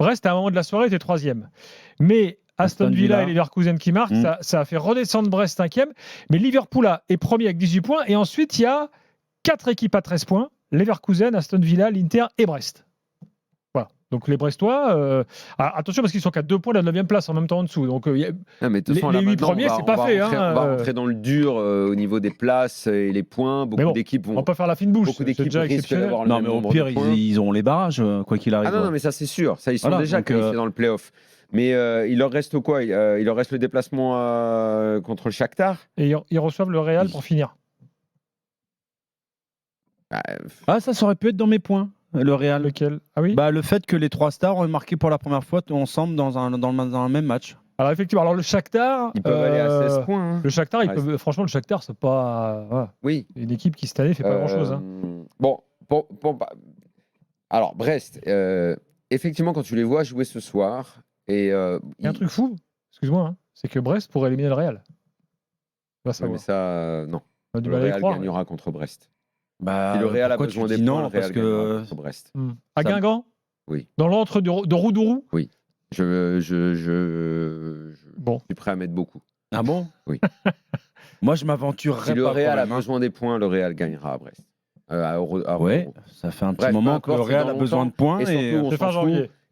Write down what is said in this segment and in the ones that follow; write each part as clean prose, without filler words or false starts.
Brest, à un moment de la soirée, était 3e. Mais Aston Villa et Leverkusen qui marquent, ça a fait redescendre Brest 5e. Mais Liverpool est premier avec 18 points. Et ensuite, il y a 4 équipes à 13 points. Leverkusen, Aston Villa, l'Inter et Brest. Voilà. Donc les Brestois, attention parce qu'ils sont qu'à 2 points de la 9e place en même temps en dessous. Donc mais de toute façon, les 8 premiers, c'est pas fait. On va rentrer dans le dur au niveau des places et les points. Beaucoup d'équipes vont. On va pas faire la fine bouche. Beaucoup d'équipes déjà risquent d'avoir non, mais au pire, ils auront les barrages, quoi qu'il arrive. Ah non, mais ça c'est sûr. Ça, ils sont déjà qualifiés dans le play-off. Mais il leur reste quoi? Il leur reste le déplacement contre le Shakhtar. Et ils reçoivent le Real pour finir. Ça aurait pu être dans mes points. Le Real. Lequel? Ah oui. Le fait que les 3 stars ont marqué pour la première fois ensemble dans un même match. Alors effectivement, le Shakhtar, ils peuvent aller à 16 points. Hein. Le Shakhtar, franchement, le Shakhtar, c'est pas une équipe qui cette année fait pas grand-chose. Hein. Bon, alors Brest, effectivement, quand tu les vois jouer ce soir, il y a un truc fou, excuse-moi, c'est que Brest pourrait éliminer le Real. Mais ça, non. Le Real gagnera contre Brest. Si le Real a besoin des points, le Real gagnera contre Brest. À Guingamp? Oui. Dans l'antre de Roudourou? Oui. Je suis prêt à mettre beaucoup. Ah bon? Oui. Moi, je m'aventurerais pas. Si le Real a besoin des points, le Real gagnera à Brest. Ça fait un petit moment que le Real a besoin de points.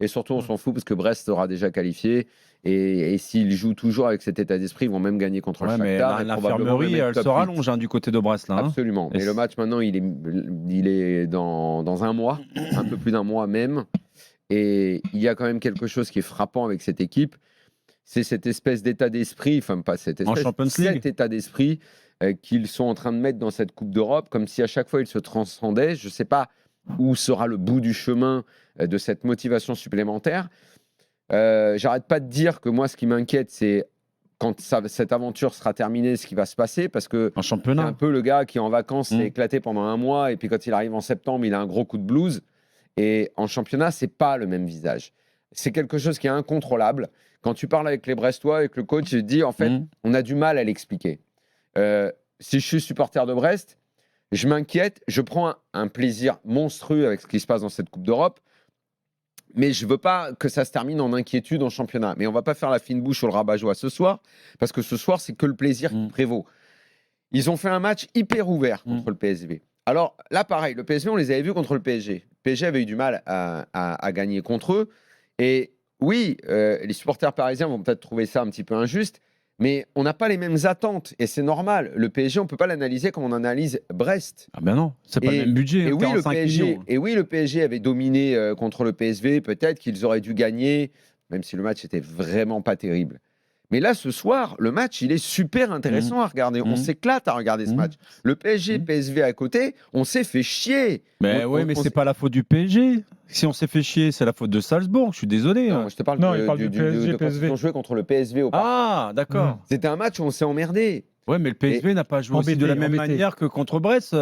Et surtout, on s'en fout parce que Brest sera déjà qualifié. Et s'ils jouent toujours avec cet état d'esprit, ils vont même gagner contre le Shakhtar. L'infirmerie, elle se rallonge du côté de Brest. Là, Absolument. Mais le match, maintenant, il est dans un mois, un peu plus d'un mois même. Et il y a quand même quelque chose qui est frappant avec cette équipe. C'est cette espèce d'état d'esprit, enfin pas cette espèce, cet état d'esprit qu'ils sont en train de mettre dans cette Coupe d'Europe, comme si à chaque fois ils se transcendaient. Je ne sais pas où sera le bout du chemin de cette motivation supplémentaire. J'arrête pas de dire que moi, ce qui m'inquiète, c'est quand cette aventure sera terminée, ce qui va se passer, parce que c'est un peu le gars qui est en vacances s'est éclaté pendant un mois, et puis quand il arrive en septembre, il a un gros coup de blues. Et en championnat, c'est pas le même visage. C'est quelque chose qui est incontrôlable. Quand tu parles avec les Brestois, avec le coach, il dit en fait, on a du mal à l'expliquer. Si je suis supporter de Brest, je m'inquiète, je prends un plaisir monstrueux avec ce qui se passe dans cette Coupe d'Europe, mais je veux pas que ça se termine en inquiétude en championnat. Mais on va pas faire la fine bouche sur le rabat-joie ce soir, parce que ce soir, c'est que le plaisir qui prévaut. Ils ont fait un match hyper ouvert contre le PSV. Alors là, pareil, le PSV, on les avait vus contre le PSG. Le PSG avait eu du mal à gagner contre eux. Et oui, les supporters parisiens vont peut-être trouver ça un petit peu injuste, mais on n'a pas les mêmes attentes. Et c'est normal. Le PSG, on ne peut pas l'analyser comme on analyse Brest. Ah ben non, c'est pas le même budget. Et oui, le PSG avait dominé contre le PSV. Peut-être qu'ils auraient dû gagner, même si le match était vraiment pas terrible. Mais là, ce soir, le match, il est super intéressant à regarder. On s'éclate à regarder ce match. Le PSG-PSV à côté, on s'est fait chier. Mais c'est pas la faute du PSG. Si on s'est fait chier, c'est la faute de Salzbourg. Je suis désolé. Non, je te parle du PSG-PSV. Ils ont joué contre le PSV au parc. D'accord. C'était un match où on s'est emmerdé. Ouais, mais le PSV n'a pas joué aussi de la même manière que contre Brest.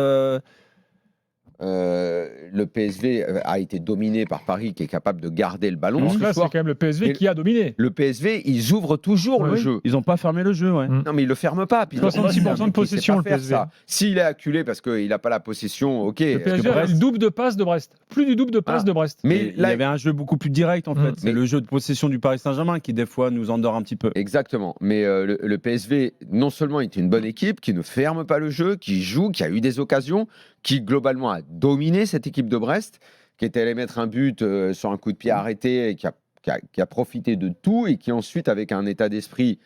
Le PSV a été dominé par Paris qui est capable de garder le ballon. Donc là, c'est quand même le PSV qui a dominé. Le PSV, ils ouvrent toujours le jeu. Ils n'ont pas fermé le jeu, Non, mais ils le ferment pas. 66% de possession, le PSV. S'il est acculé parce qu'il n'a pas la possession, ok. Le PSV a le double de passes de Brest. Plus du double de passes de Brest. Mais il y avait un jeu beaucoup plus direct, en fait. C'est le jeu de possession du Paris Saint-Germain qui, des fois, nous endort un petit peu. Exactement. Mais le PSV, non seulement est une bonne équipe, qui ne ferme pas le jeu, qui joue, qui a eu des occasions, qui globalement a dominé cette équipe de Brest, qui était allé mettre un but sur un coup de pied arrêté, et qui a profité de tout et qui ensuite, avec un état d'esprit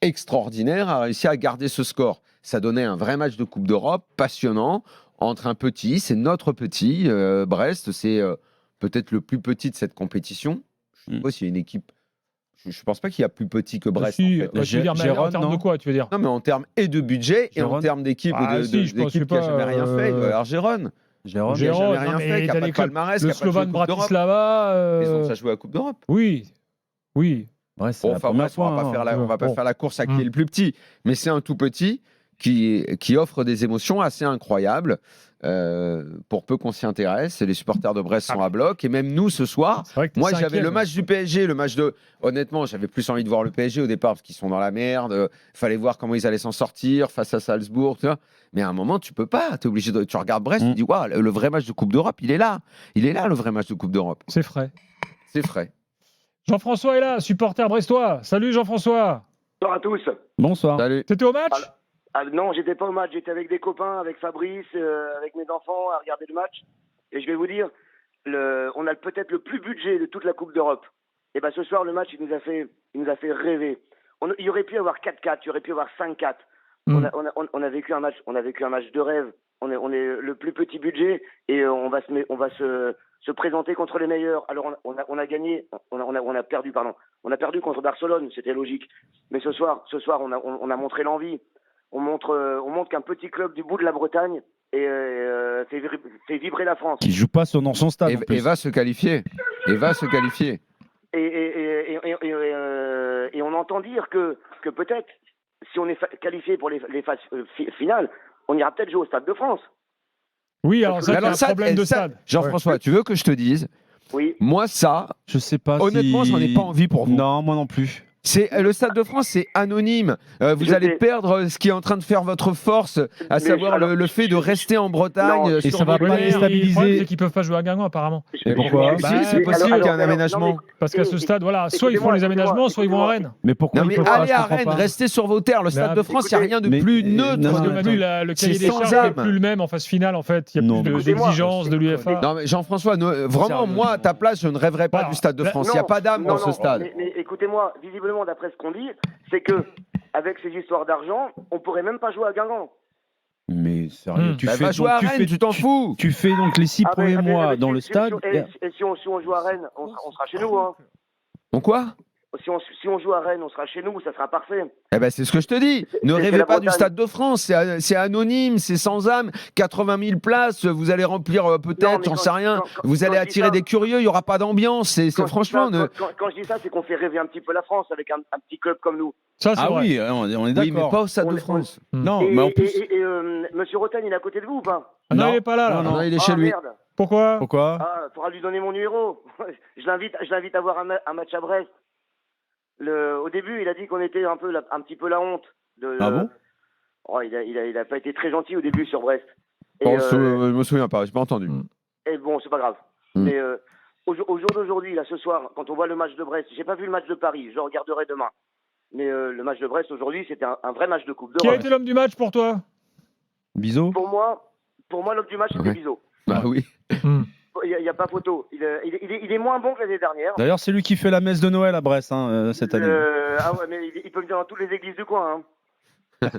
extraordinaire, a réussi à garder ce score. Ça donnait un vrai match de Coupe d'Europe, passionnant, entre un petit, c'est notre petit, Brest, c'est peut-être le plus petit de cette compétition. Je ne sais pas s'il y a une équipe... Je ne pense pas qu'il y a plus petit que Brest. Si, en fait. En termes de quoi, tu veux dire? Non, mais en termes et de budget et en termes d'équipe d'équipe qui n'a jamais rien fait. Alors Gérone. Gérone qui n'a jamais rien fait, qui n'a pas de palmarès, qui le n'a pas de Slovan Bratislava. Ils ont joué à la Coupe d'Europe. Oui. Ouais, c'est la première fois. On ne va pas faire la course à qui est le plus petit, mais c'est un tout petit qui offre des émotions assez incroyables. Pour peu qu'on s'y intéresse, et les supporters de Brest sont à bloc, et même nous ce soir, moi j'avais le match du PSG, honnêtement j'avais plus envie de voir le PSG au départ parce qu'ils sont dans la merde, il fallait voir comment ils allaient s'en sortir face à Salzbourg, tu vois. Mais à un moment tu peux pas, tu regardes Brest, tu dis waouh, le vrai match de Coupe d'Europe il est là le vrai match de Coupe d'Europe. C'est frais. Jean-François est là, supporter brestois. Salut Jean-François. Bonsoir à tous. Bonsoir. Salut. T'étais au match? Non, j'étais pas au match, j'étais avec des copains, avec Fabrice, avec mes enfants à regarder le match. Et je vais vous dire, on a peut-être le plus budget de toute la Coupe d'Europe. Et ben ce soir, le match, il nous a fait rêver. Il y aurait pu avoir 4-4, il y aurait pu avoir 5-4. On a vécu un match de rêve. On est le plus petit budget et on va se présenter contre les meilleurs. Alors on a gagné, on a perdu, pardon. On a perdu contre Barcelone, c'était logique. Mais ce soir, on a montré l'envie. On montre qu'un petit club du bout de la Bretagne fait vibrer la France. Qui joue pas dans son stade. Et va se qualifier. Et on entend dire que peut-être, si on est qualifié pour les phases finales, on ira peut-être jouer au Stade de France. Oui, alors ça, c'est un problème de stade. Jean-François, tu veux que je te dise? Oui. Moi, ça, je sais pas. Honnêtement, j'en ai pas envie pour vous. Non, moi non plus. Le Stade de France, c'est anonyme. Vous allez perdre ce qui est en train de faire votre force, à savoir le fait de rester en Bretagne. Et ça va pas déstabiliser. Le problème, c'est qu'ils peuvent pas jouer à Guingamp, apparemment. Et pourquoi? Si, c'est possible qu'il y ait un aménagement. Parce qu'à ce stade, voilà, soit ils font les aménagements, soit ils vont à Rennes. Mais pourquoi? Non, mais allez à Rennes, restez sur vos terres. Le Stade de France, il n'y a rien de plus neutre. Parce que Manu, le cahier des charges n'est plus le même en phase finale, en fait. Il y a plus d'exigences de l'UEFA. Non, mais Jean-François, vraiment, moi, à ta place, je ne rêverais pas du Stade de France. Il n'y a pas d'âme dans ce stade. Mais écoutez-moi, visiblement, d'après ce qu'on dit, c'est que avec ces histoires d'argent, on pourrait même pas jouer à Guingamp. Mais sérieux, tu fais jouer à Rennes, tu t'en fous. Tu fais donc les 6 premiers mois dans le stade. Et si on joue à Rennes, on sera chez nous. Hein. Donc quoi? Si on joue à Rennes, on sera chez nous, ça sera parfait. Eh ben c'est ce que je te dis. Ne rêvez pas du Stade de France, c'est anonyme, c'est sans âme. 80 000 places, vous allez remplir peut-être, j'en sais rien. Vous allez attirer des curieux, il n'y aura pas d'ambiance. Franchement. Quand je dis ça, c'est qu'on fait rêver un petit peu la France avec un petit club comme nous. Ça, c'est vrai. Oui, on est d'accord. Oui, mais pas au Stade de France. Non, mais en plus. Monsieur Rotten, il est à côté de vous ou pas? Non, il n'est pas là. Non, il est chez lui. Merde. Pourquoi? Il faudra lui donner mon numéro. Je l'invite à voir un match à Brest. Au début, il a dit qu'on était un petit peu la honte. Ah bon? Il a pas été très gentil au début sur Brest. Je me souviens pas, j'ai pas entendu. Et bon, c'est pas grave. Mais au jour d'aujourd'hui, là, ce soir, quand on voit le match de Brest, j'ai pas vu le match de Paris, je le regarderai demain. Mais le match de Brest aujourd'hui, c'était un vrai match de Coupe d'Europe. Qui a été l'homme du match pour toi? Bizot? Pour moi, l'homme du match, c'était Bizot. Bah oui. Il n'y a pas photo. Il est moins bon que l'année dernière. D'ailleurs, c'est lui qui fait la messe de Noël à Brest cette année. Ah ouais, mais il peut venir dans toutes les églises du coin. Hein.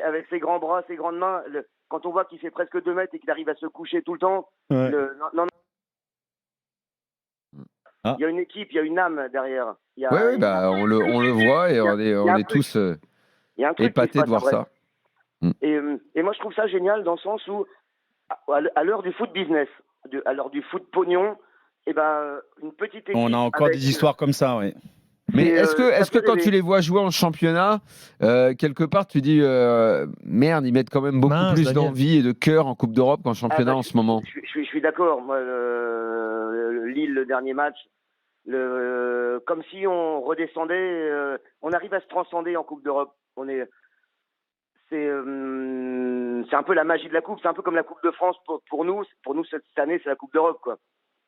Avec ses grands bras, ses grandes mains, quand on voit qu'il fait presque 2 mètres et qu'il arrive à se coucher tout le temps, ouais. Il y a une équipe, il y a une âme derrière. Oui, on le voit et on est tous épatés de voir ça. Et moi, je trouve ça génial dans le sens où, à l'heure du foot business, à l'heure du foot pognon, une petite équipe. On a encore des histoires comme ça, oui. Mais est-ce que quand tu les vois jouer en championnat, quelque part tu dis merde, ils mettent quand même beaucoup plus d'envie et de cœur en Coupe d'Europe qu'en championnat en ce moment? Je suis d'accord. Moi, Lille, le dernier match, comme si on redescendait, on arrive à se transcender en Coupe d'Europe. C'est un peu la magie de la Coupe. C'est un peu comme la Coupe de France pour nous. Pour nous, cette année, c'est la Coupe d'Europe, quoi.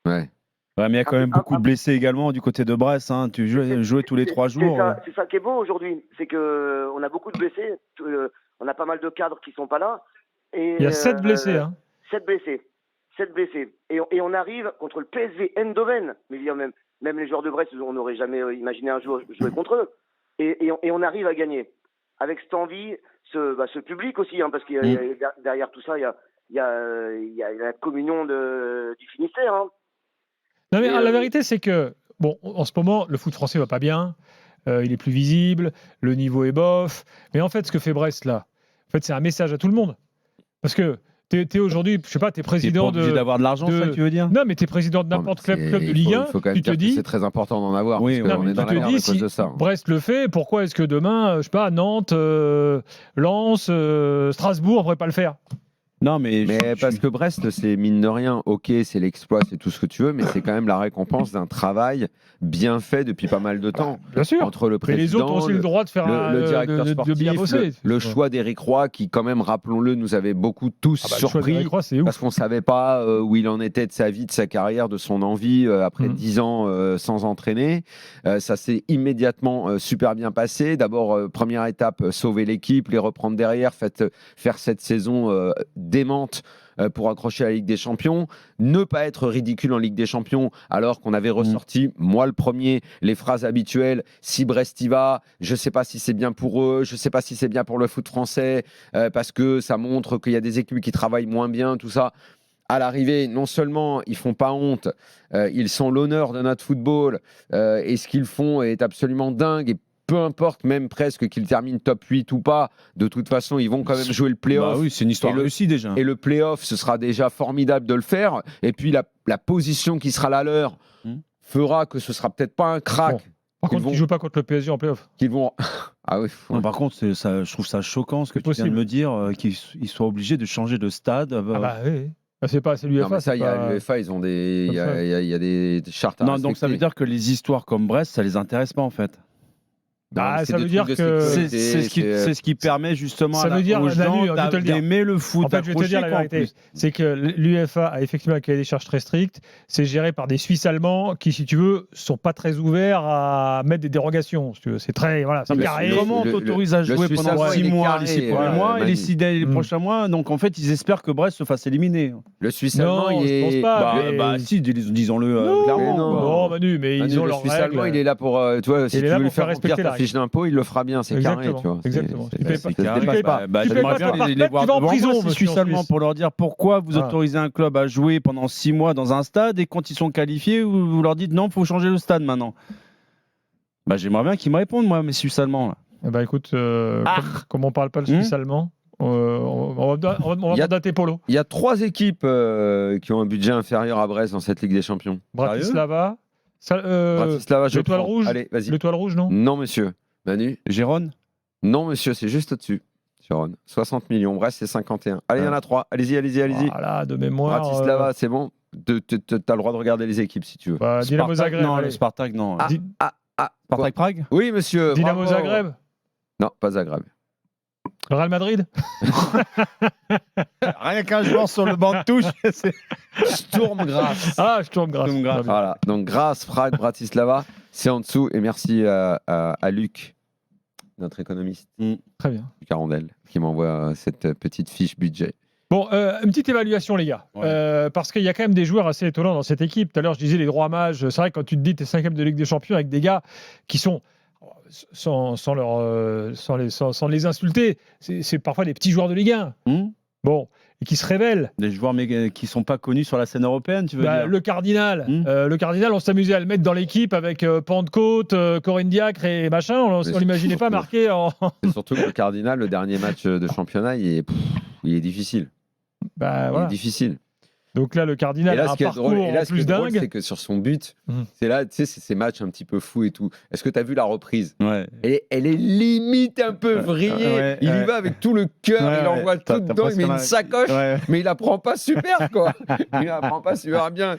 Ouais. Ouais, mais il y a quand même beaucoup de blessés également du côté de Brest. Hein. Tu jouais tous les 3 jours. C'est ça qui est beau aujourd'hui. C'est qu'on a beaucoup de blessés. On a pas mal de cadres qui sont pas là. Et, il y a 7 blessés. Hein. 7 blessés. Et on arrive contre le PSV Eindhoven. Mais même les joueurs de Brest, on n'aurait jamais imaginé un jour jouer contre eux. Et on arrive à gagner. Avec cette envie, ce public aussi. Hein, parce qu'il y a, derrière tout ça, il y a la communion du Finistère. Hein. Non, mais la vérité, c'est que, en ce moment, le foot français va pas bien. Il est plus visible. Le niveau est bof. Mais en fait, ce que fait Brest, là, c'est un message à tout le monde. Parce que t'es aujourd'hui, je sais pas, t'es président de. D'avoir de l'argent, ça, tu veux dire? Non, mais t'es président de n'importe quel club de Ligue 1. Tu te dis. C'est très important d'en avoir. Oui, parce qu'on est dans la merde à cause de ça. Brest le fait, pourquoi est-ce que demain, je sais pas, Nantes, Lens, Strasbourg, on pourrait pas le faire? Non, mais parce que Brest, c'est mine de rien, ok, c'est l'exploit, c'est tout ce que tu veux, mais c'est quand même la récompense d'un travail bien fait depuis pas mal de temps. Bien sûr. Entre le Mais président, les autres ont aussi le droit de faire le directeur de sportif, bien bosser. le choix d'Éric Roy, qui quand même, rappelons-le, nous avait beaucoup tous Le choix surpris. d'Éric Roy, c'est ouf. Parce qu'on savait pas où il en était de sa vie, de sa carrière, de son envie après 10 ans sans entraîner. Ça s'est immédiatement super bien passé. D'abord, première étape, sauver l'équipe, les reprendre derrière, faire cette saison démente pour accrocher la Ligue des Champions, ne pas être ridicule en Ligue des Champions alors qu'on avait ressorti, moi le premier, les phrases habituelles, si Brest y va, je ne sais pas si c'est bien pour eux, je ne sais pas si c'est bien pour le foot français, parce que ça montre qu'il y a des équipes qui travaillent moins bien, tout ça. À l'arrivée, non seulement ils font pas honte, ils sont l'honneur de notre football, et ce qu'ils font est absolument dingue, et peu importe, même presque qu'ils terminent top 8 ou pas, de toute façon, ils vont quand même jouer le play-off. Bah oui, c'est une histoire réussie déjà. Et le play-off, ce sera déjà formidable de le faire. Et puis la position qui sera la leur fera que ce sera peut-être pas un crack. Bon. Par contre, ils ne jouent pas contre le PSG en play-off. Qu'ils vont... Ah oui. Non, par contre, je trouve ça choquant ce que tu viens de me dire, qu'ils soient obligés de changer de stade. Ah bah oui. C'est l'UEFA. Non, mais ça, il y a l'UEFA, ils ont des, il y a des chartes à respecter. Donc ça veut dire que les histoires comme Brest, ça les intéresse pas en fait. Bah, ça veut dire que c'est ce qui permet justement ça veut dire, aux gens d'aimer le foot. En fait, je vais te dire la vérité, c'est que l'UEFA a effectivement un cahier des charges très strict. C'est géré par des Suisses allemands qui, si tu veux, sont pas très ouverts à mettre des dérogations. C'est très c'est carré. Comment on t'autorise à jouer pendant 6 mois, les premiers mois et les prochains mois? Donc en fait, ils espèrent que Brest se fasse éliminer. Le Suisse allemand, je pense pas. Bah si, disons-le clairement. Non, Manu, mais ils ont leur règle. Le Suisse allemand, il est là pour, tu vois, si tu veux lui faire respecter la fiche d'impôt, il le fera bien, c'est carré, tu vois. Exactement. Tu j'aimerais bien les voir devant moi, Suisse allemand, pour leur dire pourquoi vous autorisez un club à jouer pendant 6 mois dans un stade et quand ils sont qualifiés, vous leur dites non, il faut changer le stade maintenant. Bah, j'aimerais bien qu'ils me répondent, moi, mes Suisses allemands. Bah écoute, comme on parle pas le Suisse allemand, on va dater Polo. Il y a 3 équipes qui ont un budget inférieur à Brest dans cette Ligue des Champions. Bratislava, L'étoile rouge. Allez, vas-y. L'étoile rouge, non? Non, monsieur. Manu? Gérone? Non, monsieur, c'est juste au-dessus. Gérone. 60 millions. Brest, c'est 51. Allez, il y en a 3. Allez-y. Voilà, de mémoire. Bratislava, c'est bon. T'as le droit de regarder les équipes si tu veux. Dynamo Zagreb. Non, le Spartak, non. Spartak Prague? Oui, monsieur. Dynamo Zagreb? Non, pas Zagreb. Le Real Madrid? Rien qu'un joueur sur le banc de touche. Sturm Graz. Ah, Sturm Graz. Voilà. Donc Graz, Prague, Bratislava, c'est en dessous. Et merci à Luc, notre économiste. Très bien. Luc Arondel, qui m'envoie cette petite fiche budget. Bon, une petite évaluation, les gars. Ouais. Parce qu'il y a quand même des joueurs assez étonnants dans cette équipe. Tout à l'heure, je disais les droits mages. C'est vrai que quand tu te dis que tu es 5e de Ligue des Champions avec des gars qui sont, sans les insulter, c'est parfois des petits joueurs de Ligue 1. Bon, et qui se révèlent. Des joueurs mais qui ne sont pas connus sur la scène européenne, tu veux dire? Le Cardinal. Le Cardinal, on s'amusait à le mettre dans l'équipe avec Pentecôte, Corinne Diacre et machin. On ne l'imaginait pas marqué en... C'est surtout que le Cardinal, le dernier match de championnat, il est difficile. Il est difficile. Donc là, le Cardinal a un parcours plus dingue. C'est que sur son but, c'est là, tu sais, c'est ces matchs un petit peu fous et tout. Est-ce que tu as vu la reprise? Elle est limite un peu vrillée. Il y va avec tout le cœur, il envoie tout dedans, il met une sacoche, mais il la prend pas super, quoi. Il la prend pas super bien.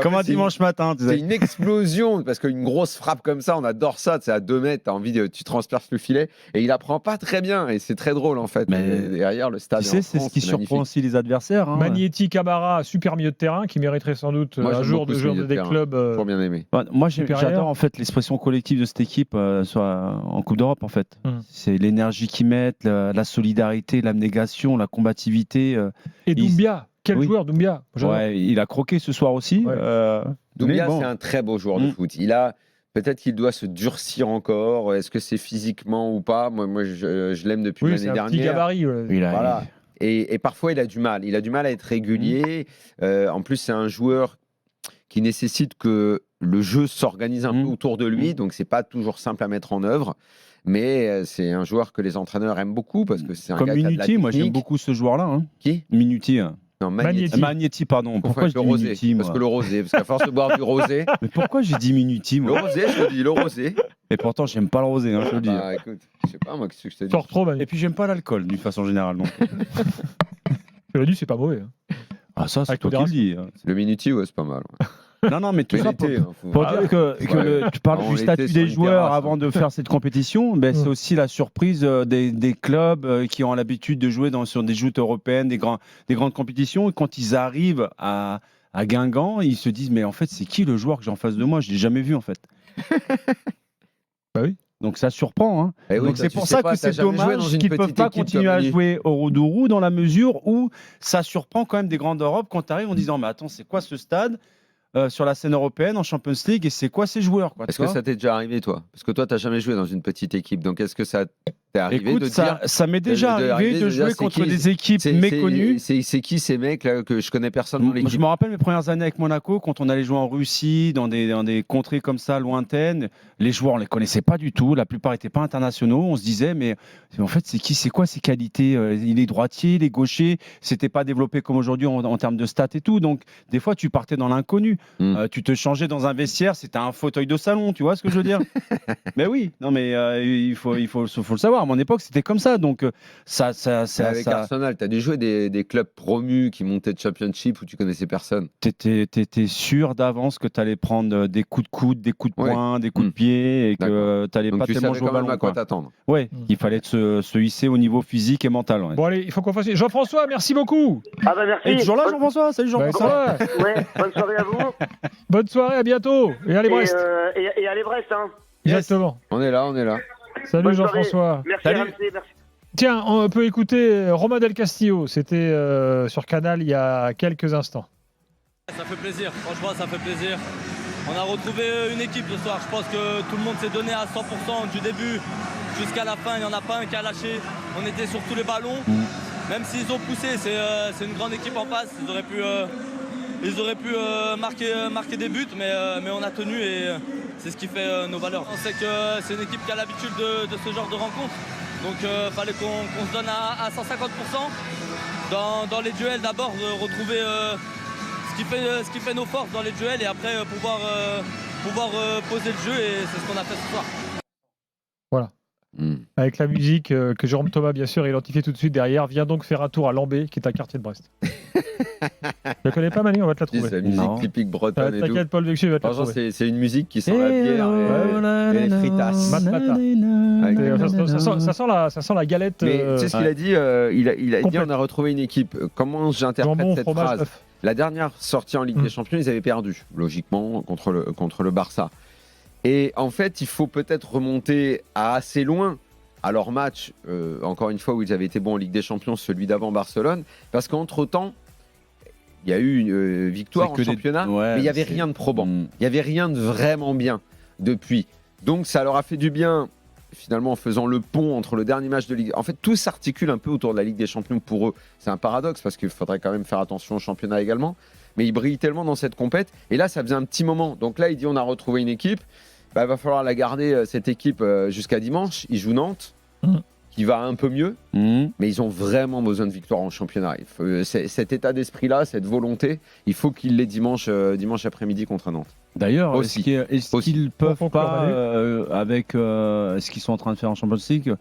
Comme un dimanche matin. C'est une explosion, parce qu'une grosse frappe comme ça, on adore ça. C'est à 2 mètres, t'as envie tu transperces le filet, et il la prend pas très bien. Et c'est très drôle, en fait. Mais derrière le stade. Tu sais, c'est ce qui surprend aussi les adversaires. Magnetti, Camara, super milieu de terrain qui mériterait sans doute un jour de jouer des clubs. Bien aimé. Moi, j'adore en fait l'expression collective de cette équipe en Coupe d'Europe. En fait, c'est l'énergie qu'ils mettent, la solidarité, l'abnégation, la combativité. Et Doumbia, quel joueur Doumbia. Il a croqué ce soir aussi. Doumbia, c'est un très beau joueur de foot. Peut-être qu'il doit se durcir encore. Est-ce que c'est physiquement ou pas? Moi, je l'aime depuis l'année dernière. Petit gabarit. Voilà. Et parfois, il a du mal. Il a du mal à être régulier. En plus, c'est un joueur qui nécessite que le jeu s'organise un peu autour de lui. Donc, c'est pas toujours simple à mettre en œuvre. Mais c'est un joueur que les entraîneurs aiment beaucoup parce que c'est un gars qui a de la technique. Moi, j'aime beaucoup ce joueur-là. Qui? Minuti. Non, Magnetti, pardon. Pourquoi je dis Minuti, Parce que le rosé, parce qu'à force de boire du rosé. Mais pourquoi j'ai dit Minuti, moi? Le rosé, je te dis, le rosé. Et pourtant, j'aime pas le rosé, je te le dis. Écoute, je sais pas, moi, qu'est-ce que je te dis. Fort trop, Et puis, j'aime pas l'alcool, d'une façon générale. Non. Cela dit, c'est pas mauvais. Ah, ça, c'est toi qui le dis. Le Minuti, ouais, c'est pas mal. Non, mais tout ça pour dire que tu parles du statut des joueurs avant de faire cette compétition, c'est aussi la surprise des clubs qui ont l'habitude de jouer sur des joutes européennes, des grandes compétitions. Et quand ils arrivent à Guingamp, ils se disent mais en fait, c'est qui le joueur que j'ai en face de moi? Je l'ai jamais vu en fait. Bah oui. Donc ça surprend. Hein. Oui, donc c'est pour ça que c'est dommage qu'ils ne peuvent pas continuer à jouer au Roudourou dans la mesure où ça surprend quand même des grandes Europes quand tu arrives en disant mais attends, c'est quoi ce stade sur la scène européenne en Champions League et c'est quoi ces joueurs quoi, Est-ce que ça t'est déjà arrivé toi? Parce que toi tu n'as jamais joué dans une petite équipe, donc est-ce que ça t'est arrivé de dire ça m'est déjà arrivé de jouer contre des équipes méconnues. C'est qui ces mecs là que je connais personne dans l'équipe? Je me rappelle mes premières années avec Monaco quand on allait jouer en Russie dans des contrées comme ça lointaines, les joueurs on les connaissait pas du tout, la plupart n'étaient pas internationaux, on se disait mais en fait c'est quoi ses qualités, il est droitier, il est gaucher, c'était pas développé comme aujourd'hui en termes de stats et tout, donc des fois tu partais dans l'inconnu. Tu te changeais dans un vestiaire, c'était un fauteuil de salon, tu vois ce que je veux dire? Mais oui, non mais il faut le savoir. À mon époque, c'était comme ça, donc avec Arsenal, tu as dû jouer des clubs promus qui montaient de Championship où tu connaissais personne. T'étais sûr d'avance que tu allais prendre des coups de coude, des coups de poing, des coups de pied et que tu n'allais pas tellement jouer au ballon. À quoi t'attendre. Ouais, il fallait se hisser au niveau physique et mental. Ouais. Bon allez, il faut qu'on fasse. Jean-François, merci beaucoup. Ah bah merci. Et toujours là, Jean-François. Salut Jean-François. Ouais, bonne soirée à vous. Bonne soirée, à bientôt. Et allez Brest. Et allez Brest, hein. Exactement. On est là. Salut Jean-François. Merci, merci. Tiens, on peut écouter Romain Del Castillo. C'était sur Canal il y a quelques instants. Ça fait plaisir, franchement ça fait plaisir. On a retrouvé une équipe ce soir. Je pense que tout le monde s'est donné à 100% du début jusqu'à la fin. Il n'y en a pas un qui a lâché. On était sur tous les ballons. Même s'ils ont poussé, c'est une grande équipe en face. Ils auraient pu marquer des buts, mais on a tenu et c'est ce qui fait nos valeurs. On sait que c'est une équipe qui a l'habitude de ce genre de rencontre. Donc il fallait qu'on se donne à 150% dans les duels d'abord, retrouver ce qui fait nos forces dans les duels et après pouvoir poser le jeu et c'est ce qu'on a fait ce soir. Voilà. Avec la musique que Jérôme Thomas bien sûr identifié tout de suite derrière, viens donc faire un tour à Lambé qui est un quartier de Brest. Je la connais pas Manu, on va te la trouver. C'est la musique typique bretonne et tout. T'inquiète Paul Vexu, il va te la trouver. C'est une musique qui sent la bière et les fritasses. Ça sent la galette. Mais tu sais ce qu'il a dit il a dit on a retrouvé une équipe. Comment j'interprète cette phrase? La dernière sortie en Ligue des Champions, ils avaient perdu, logiquement, contre le Barça. Et en fait, il faut peut-être remonter à assez loin à leur match, encore une fois, où ils avaient été bons en Ligue des Champions, celui d'avant Barcelone, parce qu'entre-temps, il y a eu une victoire en championnat, mais il n'y avait rien de probant. Il n'y avait rien de vraiment bien depuis. Donc ça leur a fait du bien, finalement, en faisant le pont entre le dernier match de Ligue. En fait, tout s'articule un peu autour de la Ligue des Champions pour eux. C'est un paradoxe, parce qu'il faudrait quand même faire attention au championnat également. Mais ils brillent tellement dans cette compète. Et là, ça faisait un petit moment. Donc là, il dit on a retrouvé une équipe. Il va falloir la garder, cette équipe, jusqu'à dimanche. Ils jouent Nantes, qui va un peu mieux. Mais ils ont vraiment besoin de victoire en championnat. Cet état d'esprit-là, cette volonté, il faut qu'ils l'aient dimanche après-midi contre Nantes. D'ailleurs, est-ce qu'ils ne peuvent pas, avec ce qu'ils sont en train de faire en Champions League,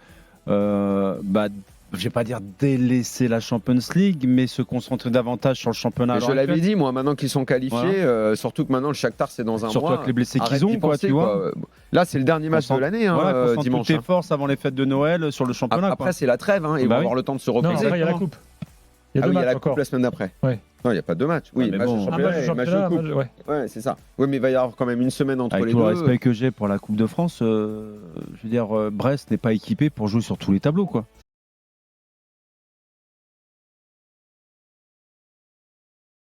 je ne vais pas dire délaisser la Champions League, mais se concentrer davantage sur le championnat. Je l'avais dit, moi, maintenant qu'ils sont qualifiés, surtout que maintenant le Shakhtar c'est dans un mois. Surtout avec les blessés qu'ils ont, tu vois. Là, c'est le dernier match de l'année, dimanche. Toutes tes forces avant les fêtes de Noël sur le championnat. Après, c'est la trêve, ils vont avoir le temps de se reposer. Non, il y a la coupe. Il y a la coupe la semaine d'après. Non, il n'y a pas deux matchs. Oui, match de championnat, match de coupe. Ouais, c'est ça. Oui, mais il va y avoir quand même une semaine entre les deux. Avec tout le respect que j'ai pour la Coupe de France, je veux dire, Brest n'est pas équipé pour jouer sur tous les tableaux, quoi.